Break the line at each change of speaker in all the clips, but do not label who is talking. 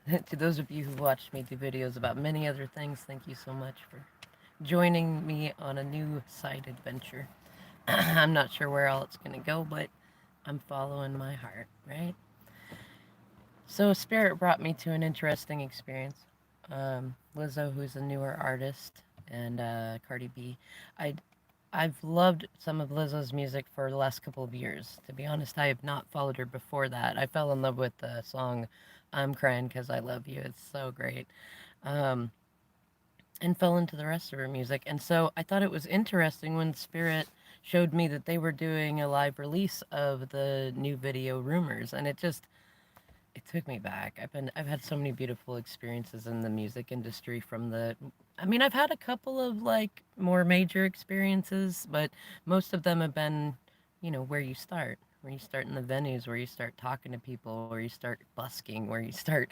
To those of you who watched me do videos about many other things, thank you so much for joining me on a new side adventure. I'm not sure where all it's going to go, but I'm following my heart, right? So, Spirit brought me to an interesting experience. Lizzo, who's a newer artist, and Cardi B. I I've loved some of Lizzo's music for the last couple of years. To be honest, I have not followed her before that. I fell in love with the song "I'm Crying Because I Love You." It's so great. Um, and fell into the rest of her music. And so I thought it was interesting when Spirit showed me that they were doing a live release of the new video Rumors, and it took me back. I've had so many beautiful experiences in the music industry from the I mean, I've had a couple of like more major experiences, but most of them have been, where you start. Where you start in the venues, where you start talking to people, where you start busking, where you start,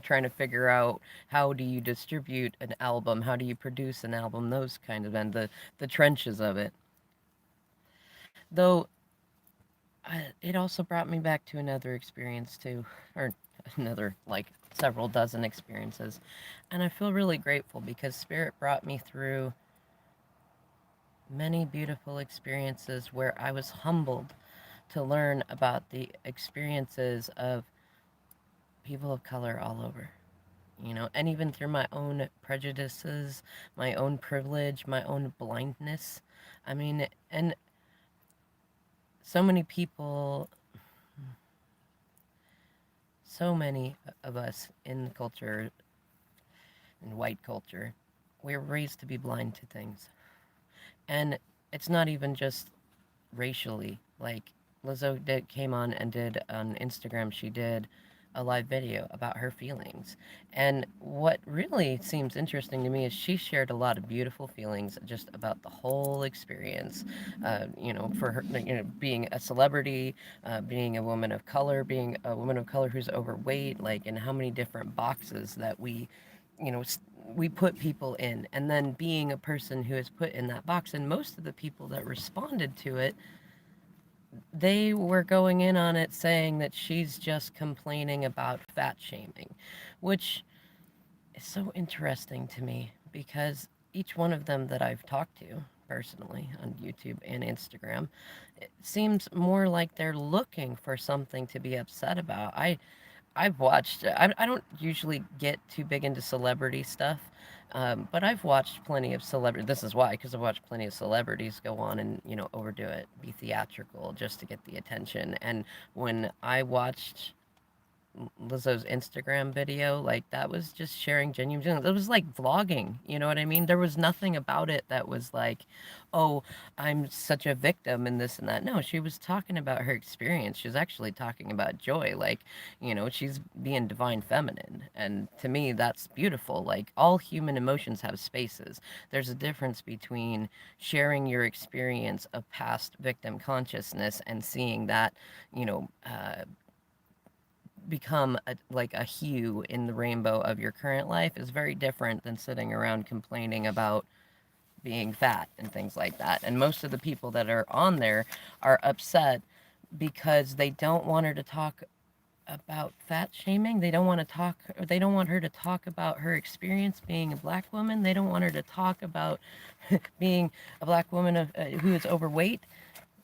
trying to figure out how do you distribute an album, how do you produce an album, those kind of, and the trenches of it. Though it also brought me back to another experience too, or another like several dozen experiences, and I feel really grateful because Spirit brought me through many beautiful experiences where I was humbled to learn about the experiences of people of color all over. And even through my own prejudices, my own privilege, my own blindness. I mean, and so many people so many of us in the culture, in white culture, we're raised to be blind to things. And it's not even just racially. Like came on and did on Instagram, she did a live video about her feelings. And what really seems interesting to me is she shared a lot of beautiful feelings just about the whole experience. For her, being a celebrity, being a woman of color, being a woman of color who's overweight, like, and how many different boxes that you know, we put people in, and then being a person who is put in that box. And most of the people that responded to it, they were going in on it saying that she's just complaining about fat shaming, which is so interesting to me because each one of them that I've talked to personally on YouTube and Instagram, it seems more like they're looking for something to be upset about. I've watched. I don't usually get too big into celebrity stuff, but I've watched plenty of celebrity. This is why, because I've watched plenty of celebrities go on and overdo it, be theatrical just to get the attention. And when I watched Lizzo's Instagram video, like that was just sharing genuine feelings. It was like vlogging, you know what I mean? There was nothing about it that was like, oh, I'm such a victim and this and that. No, she was talking about her experience. She was actually talking about joy. Like, she's being divine feminine. And to me, that's beautiful. Like, all human emotions have spaces. There's a difference between sharing your experience of past victim consciousness and seeing that, become like a hue in the rainbow of your current life is very different than sitting around complaining about being fat and things like that. And most of the people that are on there are upset because they don't want her to talk about fat shaming. They don't want her to talk about her experience being a black woman. They don't want her to talk about being a black woman who is overweight.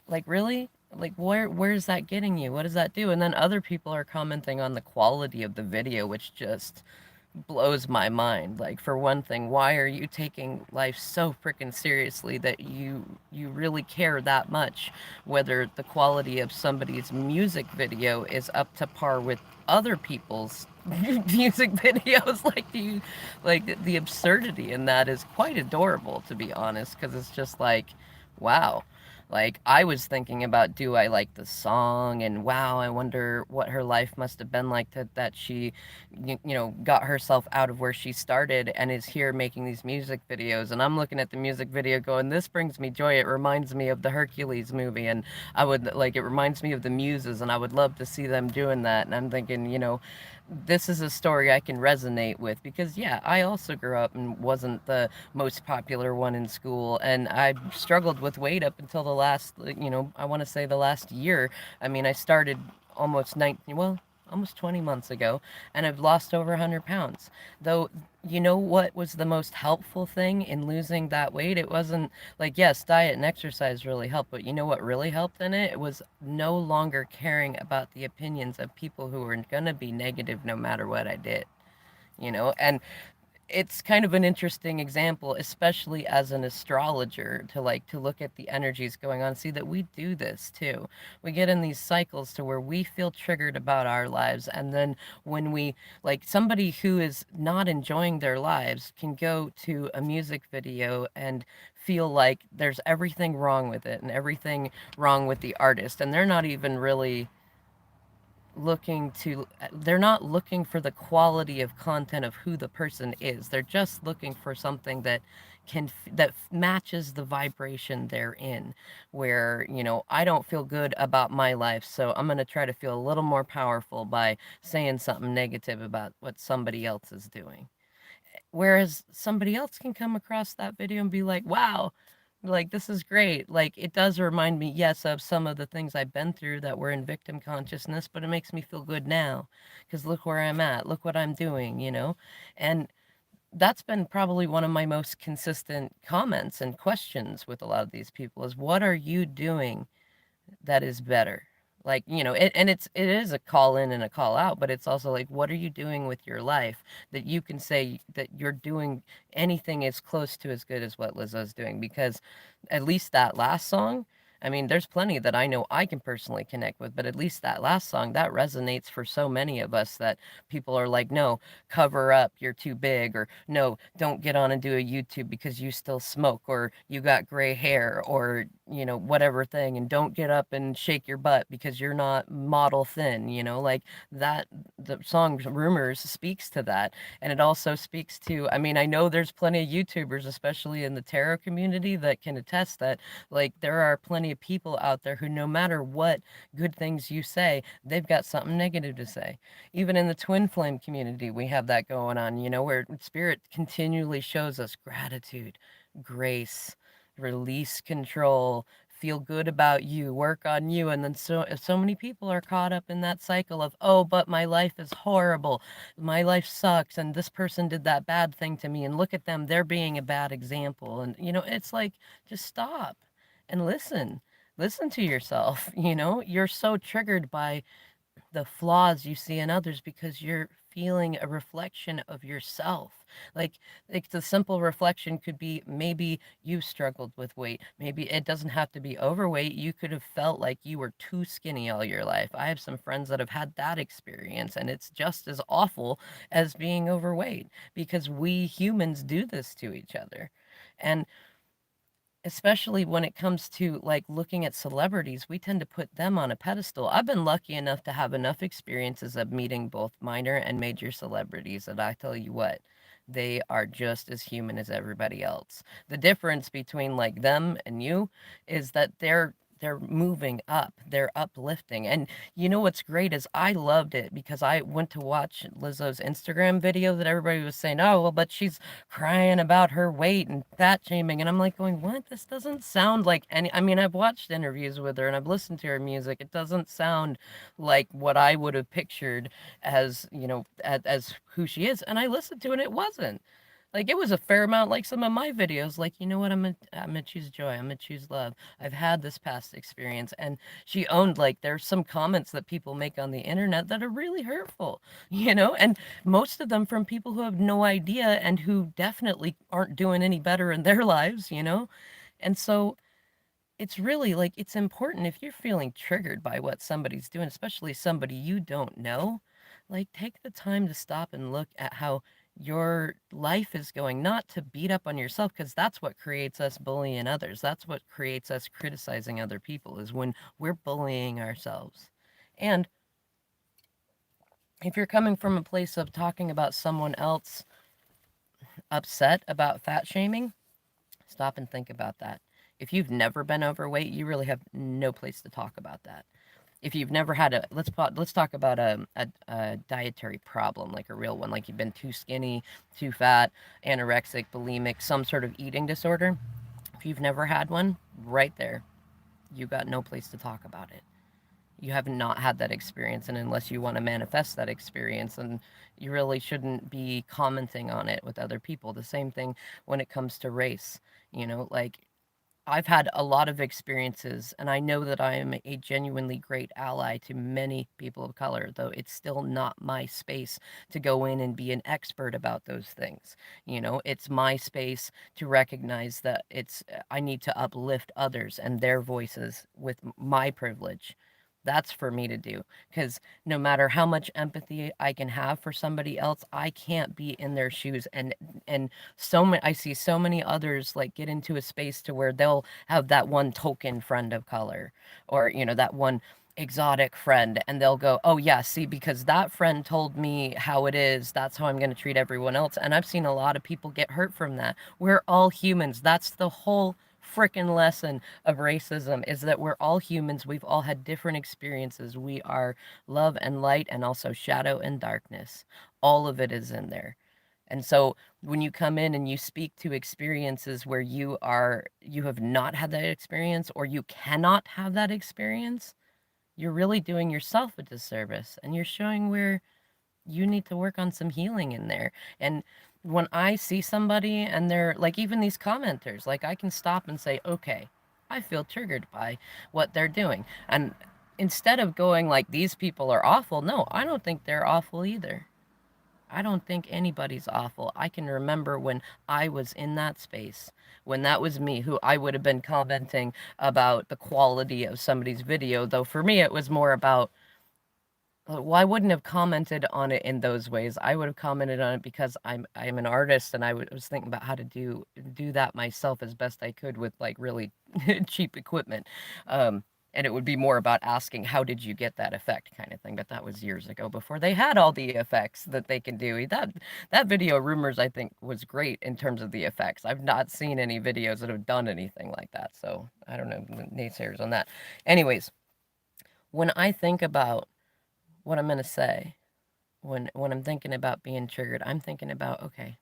Like, really? Like, where's that getting you? What does that do? And then other people are commenting on the quality of the video, which just blows my mind. Like, for one thing, why are you taking life so freaking seriously that you really care that much whether the quality of somebody's music video is up to par with other people's music videos? Like the absurdity in that is quite adorable, to be honest, because it's just like, wow. Like, I was thinking about, do I like the song? And wow, I wonder what her life must have been like that she, got herself out of where she started and is here making these music videos. And I'm looking at the music video going, this brings me joy. It reminds me of the Hercules movie. And it reminds me of the Muses. And I would love to see them doing that. And I'm thinking, this is a story I can resonate with because, yeah, I also grew up and wasn't the most popular one in school. And I struggled with weight up until the last, I want to say the last year. I mean, I started almost 19, well, almost 20 months ago, and I've lost over 100 pounds. Though, you know what was the most helpful thing in losing that weight? It wasn't like, yes, diet and exercise really helped, but you know what really helped in it? It was no longer caring about the opinions of people who were going to be negative no matter what I did. And it's kind of an interesting example, especially as an astrologer, to look at the energies going on, see that we do this too. We get in these cycles to where we feel triggered about our lives, and then when we, like, somebody who is not enjoying their lives can go to a music video and feel like there's everything wrong with it and everything wrong with the artist, and they're not even really they're not looking for the quality of content of who the person is. They're just looking for something that matches the vibration they're in, where, I don't feel good about my life, so I'm going to try to feel a little more powerful by saying something negative about what somebody else is doing. Whereas somebody else can come across that video and be like, wow, like, this is great. Like, it does remind me, yes, of some of the things I've been through that were in victim consciousness, but it makes me feel good now because look where I'm at, look what I'm doing. And that's been probably one of my most consistent comments and questions with a lot of these people is, what are you doing that is better? Like, and it is a call in and a call out, but it's also like, what are you doing with your life that you can say that you're doing anything as close to as good as what Lizzo's doing? Because at least that last song, I mean, there's plenty that I know I can personally connect with, but at least that last song, that resonates for so many of us that people are like, no, cover up, you're too big, or no, don't get on and do a YouTube because you still smoke, or you got gray hair, or, whatever thing, and don't get up and shake your butt because you're not model thin, like that. The song Rumors speaks to that. And it also speaks to, I mean, I know there's plenty of YouTubers, especially in the tarot community, that can attest that, like, there are plenty of people out there who, no matter what good things you say, they've got something negative to say. Even in the twin flame community, we have that going on, where spirit continually shows us gratitude, grace, release control, feel good about you, work on you. And then so many people are caught up in that cycle of, oh, but my life is horrible, my life sucks, and this person did that bad thing to me, and look at them, they're being a bad example. And it's like, just stop and listen to yourself. You're so triggered by the flaws you see in others because you're feeling a reflection of yourself. Like the simple reflection could be, maybe you struggled with weight. Maybe it doesn't have to be overweight. You could have felt like you were too skinny all your life. I have some friends that have had that experience, and it's just as awful as being overweight, because we humans do this to each other. And especially when it comes to, like, looking at celebrities, we tend to put them on a pedestal. I've been lucky enough to have enough experiences of meeting both minor and major celebrities that I tell you what, they are just as human as everybody else. The difference between, like, them and you is that they're moving up, they're uplifting. And you know what's great is, I loved it because I went to watch Lizzo's Instagram video that everybody was saying, oh, well, but she's crying about her weight and fat shaming. And I'm like going, what? This doesn't sound like any. I mean, I've watched interviews with her and I've listened to her music. It doesn't sound like what I would have pictured as, as who she is. And I listened to it and it wasn't. Like, it was a fair amount like some of my videos. Like, you know what? I'm gonna choose joy. I'm gonna choose love. I've had this past experience. And she owned, like, there's some comments that people make on the internet that are really hurtful, and most of them from people who have no idea and who definitely aren't doing any better in their lives. And so it's really, like, it's important, if you're feeling triggered by what somebody's doing, especially somebody you don't know, like, take the time to stop and look at how your life is going, not to beat up on yourself, because that's what creates us bullying others. That's what creates us criticizing other people, is when we're bullying ourselves. And if you're coming from a place of talking about someone else upset about fat shaming, stop and think about that. If you've never been overweight, you really have no place to talk about that. If you've never had let's talk about a dietary problem, like a real one, like you've been too skinny, too fat, anorexic, bulimic, some sort of eating disorder. If you've never had one, right there, you got no place to talk about it. You have not had that experience, and unless you want to manifest that experience, and you really shouldn't be commenting on it with other people. The same thing when it comes to race. Like, I've had a lot of experiences, and I know that I am a genuinely great ally to many people of color, though it's still not my space to go in and be an expert about those things. It's my space to recognize that I need to uplift others and their voices with my privilege. That's for me to do. Because no matter how much empathy I can have for somebody else, I can't be in their shoes. And I see so many others like get into a space to where they'll have that one token friend of color, or that one exotic friend, and they'll go, oh yeah, see, because that friend told me how it is, that's how I'm going to treat everyone else. And I've seen a lot of people get hurt from that. We're all humans. That's the whole freaking lesson of racism, is that we're all humans. We've all had different experiences. We are love and light, and also shadow and darkness. All of it is in there. And so when you come in and you speak to experiences where you have not had that experience, or you cannot have that experience, you're really doing yourself a disservice, and you're showing where you need to work on some healing in there. And when I see somebody and they're like, even these commenters, like, I can stop and say, okay, I feel triggered by what they're doing. And instead of going like, these people are awful, no, I don't think they're awful either. I don't think anybody's awful. I can remember when I was in that space, when that was me, who I would have been commenting about the quality of somebody's video, though for me it was more about, well, I wouldn't have commented on it in those ways. I would have commented on it because I'm an artist, and was thinking about how to do that myself as best I could with like really cheap equipment. And it would be more about asking, how did you get that effect, kind of thing. But that was years ago, before they had all the effects that they can do. That video, Rumors, I think, was great in terms of the effects. I've not seen any videos that have done anything like that, so I don't know, naysayers on that. Anyways, when I think about what I'm going to say, when I'm thinking about being triggered, I'm thinking about, okay,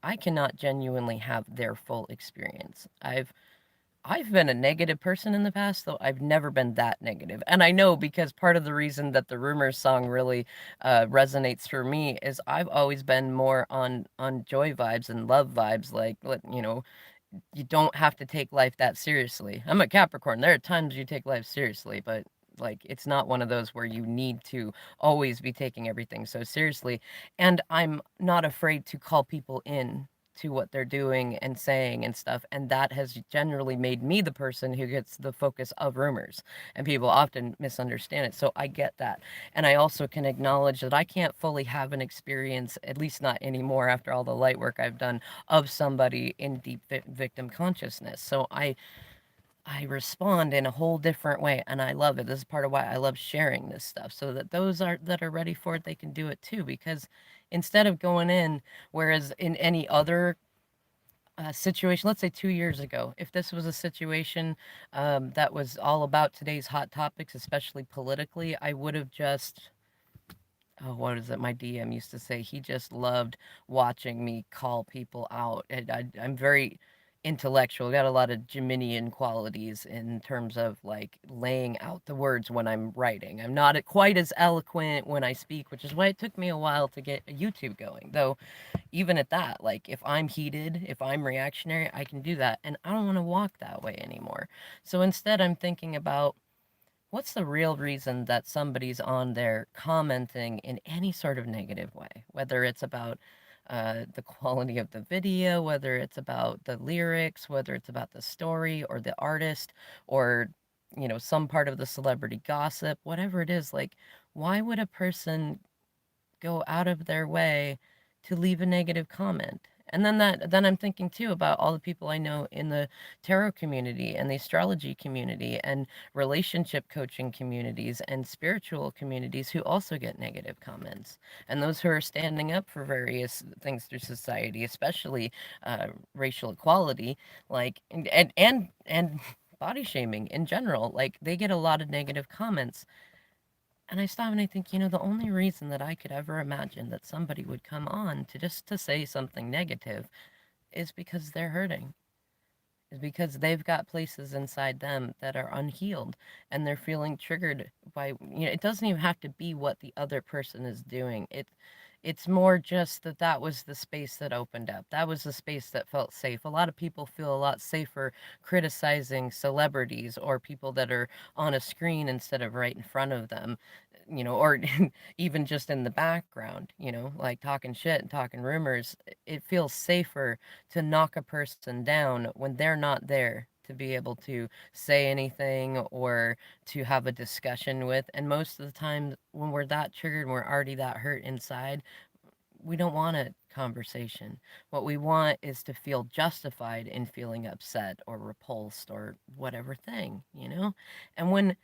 I cannot genuinely have their full experience. I've been a negative person in the past, though I've never been that negative. And I know, because part of the reason that the Rumors song really resonates for me is I've always been more on joy vibes and love vibes, like, you don't have to take life that seriously. I'm a Capricorn. There are times you take life seriously, but like, it's not one of those where you need to always be taking everything so seriously. And I'm not afraid to call people in to what they're doing and saying and stuff, and that has generally made me the person who gets the focus of Rumors, and people often misunderstand it. So I get that. And I also can acknowledge that I can't fully have an experience, at least not anymore after all the light work I've done, of somebody in deep victim consciousness. So I respond in a whole different way, and I love it. This is part of why I love sharing this stuff, so that those that are ready for it, they can do it too. Because instead of going in, whereas in any other situation, let's say 2 years ago, if this was a situation that was all about today's hot topics, especially politically, I would have just, oh, what is it? My DM used to say he just loved watching me call people out. And I'm very intellectual, got a lot of Geminian qualities in terms of like laying out the words when I'm writing. I'm not quite as eloquent when I speak, which is why it took me a while to get YouTube going. Though, even at that, like, if I'm heated, if I'm reactionary, I can do that. And I don't want to walk that way anymore. So instead, I'm thinking about, what's the real reason that somebody's on there commenting in any sort of negative way? Whether it's about the quality of the video, whether it's about the lyrics, whether it's about the story or the artist, or, some part of the celebrity gossip, whatever it is, like, why would a person go out of their way to leave a negative comment? And then I'm thinking too about all the people I know in the tarot community and the astrology community and relationship coaching communities and spiritual communities who also get negative comments. And those who are standing up for various things through society, especially racial equality, like, and body shaming in general, like, they get a lot of negative comments. And I stop and I think, the only reason that I could ever imagine that somebody would come on to just to say something negative is because they're hurting. is because they've got places inside them that are unhealed, and they're feeling triggered by, it doesn't even have to be what the other person is doing. It's more just that that was the space that opened up. That was the space that felt safe. A lot of people feel a lot safer criticizing celebrities or people that are on a screen instead of right in front of them, or even just in the background, like talking shit and talking rumors. It feels safer to knock a person down when they're not there to be able to say anything or to have a discussion with. And most of the time, when we're that triggered and we're already that hurt inside, we don't want a conversation. What we want is to feel justified in feeling upset or repulsed or whatever thing. And when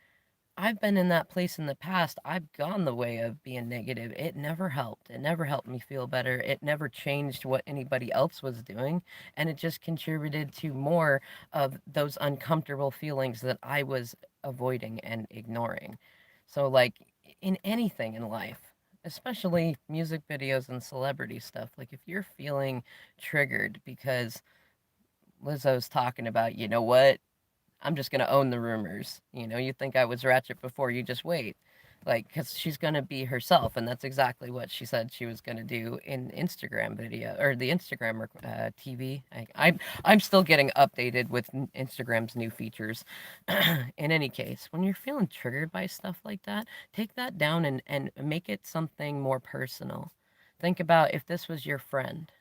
I've been in that place in the past. I've gone the way of being negative. It never helped. It never helped me feel better. It never changed what anybody else was doing. And it just contributed to more of those uncomfortable feelings that I was avoiding and ignoring. So, like in anything in life, especially music videos and celebrity stuff, like if you're feeling triggered because Lizzo's talking about, you know what, I'm just going to own the rumors. You think I was ratchet before, you just wait. Like, because she's going to be herself. And that's exactly what she said she was going to do in Instagram video or the Instagram TV. I'm still getting updated with Instagram's new features. In any case, when you're feeling triggered by stuff like that, take that down and make it something more personal. Think about if this was your friend.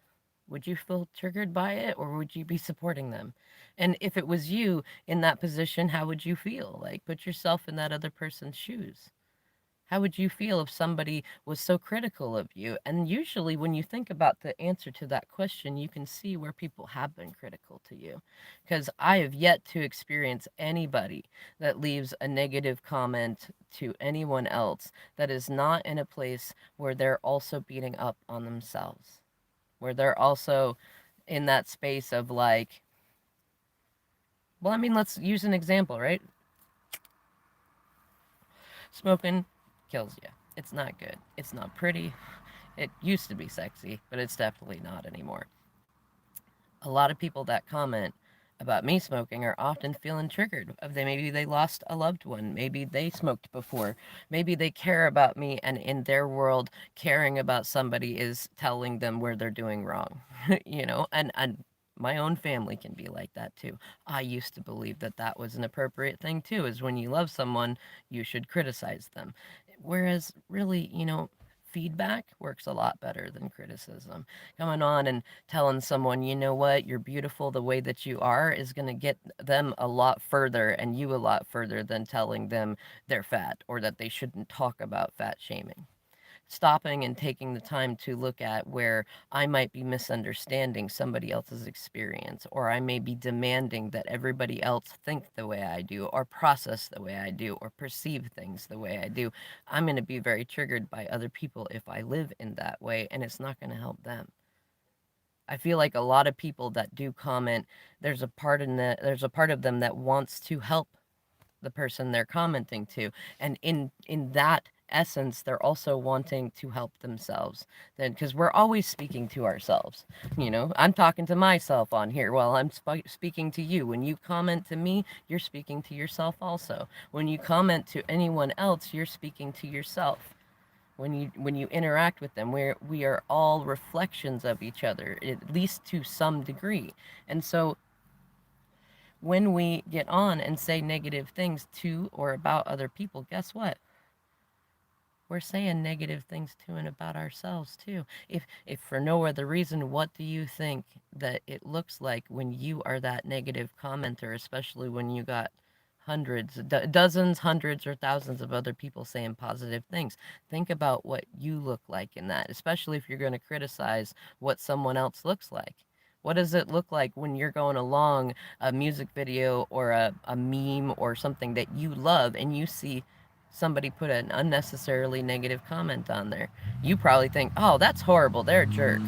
Would you feel triggered by it or would you be supporting them? And if it was you in that position, how would you feel? Like, put yourself in that other person's shoes. How would you feel if somebody was so critical of you? And usually, when you think about the answer to that question, you can see where people have been critical to you. Because I have yet to experience anybody that leaves a negative comment to anyone else that is not in a place where they're also beating up on themselves, where they're also in that space of like, well, I mean, let's use an example, right? Smoking kills you. It's not good. It's not pretty. It used to be sexy, but it's definitely not anymore. A lot of people that comment about me smoking are often feeling triggered. Maybe they lost a loved one. Maybe they smoked before. Maybe they care about me, and in their world, caring about somebody is telling them where they're doing wrong. And my own family can be like that too. I used to believe that that was an appropriate thing too, is when you love someone, you should criticize them. Whereas, really, feedback works a lot better than criticism. Coming on and telling someone, you know what, you're beautiful the way that you are, is going to get them a lot further and you a lot further than telling them they're fat or that they shouldn't talk about fat shaming. Stopping and taking the time to look at where I might be misunderstanding somebody else's experience, or I may be demanding that everybody else think the way I do, or process the way I do, or perceive things the way I do. I'm going to be very triggered by other people if I live in that way, and it's not going to help them. I feel like a lot of people that do comment, there's a part of them that wants to help the person they're commenting to, and in that essence they're also wanting to help themselves, then, because we're always speaking to ourselves. I'm talking to myself on here while I'm speaking to you. When you comment to me, you're speaking to yourself also. When you comment to anyone else, you're speaking to yourself. When you interact with them, we are all reflections of each other, at least to some degree. And so when we get on and say negative things to or about other people, guess what? We're saying negative things to and about ourselves too. If for no other reason, what do you think that it looks like when you are that negative commenter, especially when you got dozens, hundreds, or thousands of other people saying positive things? Think about what you look like in that, especially if you're going to criticize what someone else looks like. What does it look like when you're going along a music video or a meme or something that you love and you see somebody put an unnecessarily negative comment on there? You probably think, oh, that's horrible. They're a jerk,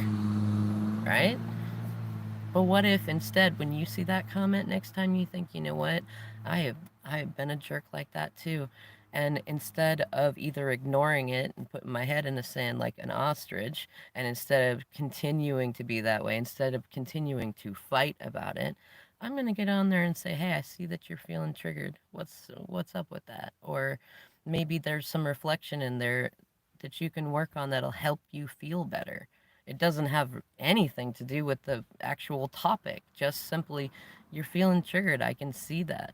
right? But what if instead, when you see that comment next time, you think, you know what, I have I have been a jerk like that too, and instead of either ignoring it and putting my head in the sand like an ostrich, and instead of continuing to be that way, instead of continuing to fight about it, I'm gonna get on there and say, "Hey, I see that you're feeling triggered. What's up with that?" Or maybe there's some reflection in there that you can work on that'll help you feel better. It doesn't have anything to do with the actual topic. Just simply, you're feeling triggered. I can see that.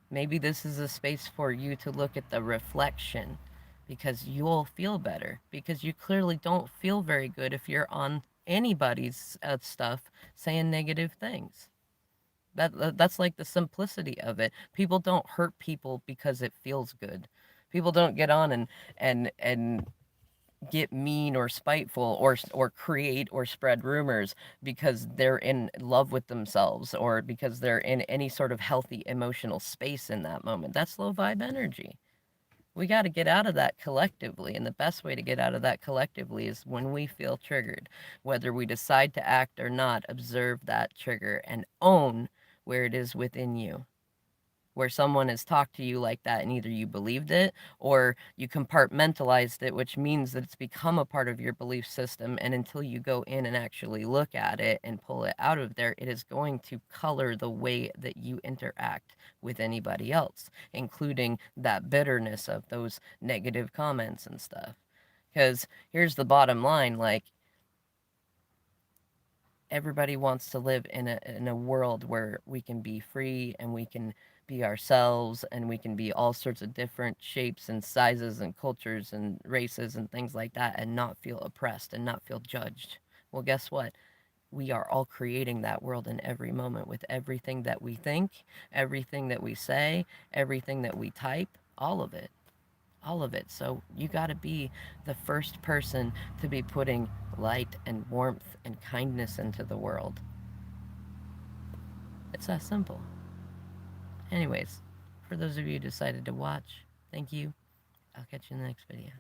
Maybe this is a space for you to look at the reflection because you'll feel better. Because you clearly don't feel very good if you're on anybody's stuff saying negative things. That's like the simplicity of it. People don't hurt people because it feels good. People don't get on and get mean or spiteful or create or spread rumors because they're in love with themselves or because they're in any sort of healthy emotional space in that moment. That's low vibe energy. We got to get out of that collectively, and the best way to get out of that collectively is when we feel triggered. Whether we decide to act or not, observe that trigger and own where it is within you, where someone has talked to you like that and either you believed it or you compartmentalized it, which means that it's become a part of your belief system. And until you go in and actually look at it and pull it out of there, it is going to color the way that you interact with anybody else, including that bitterness of those negative comments and stuff. Because here's the bottom line, like, everybody wants to live in a world where we can be free and we can be ourselves and we can be all sorts of different shapes and sizes and cultures and races and things like that and not feel oppressed and not feel judged. Well, guess what? We are all creating that world in every moment with everything that we think, everything that we say, everything that we type, all of it. All of it. So you got to be the first person to be putting light and warmth and kindness into the world. It's that simple. Anyways, for those of you who decided to watch, thank you. I'll catch you in the next video.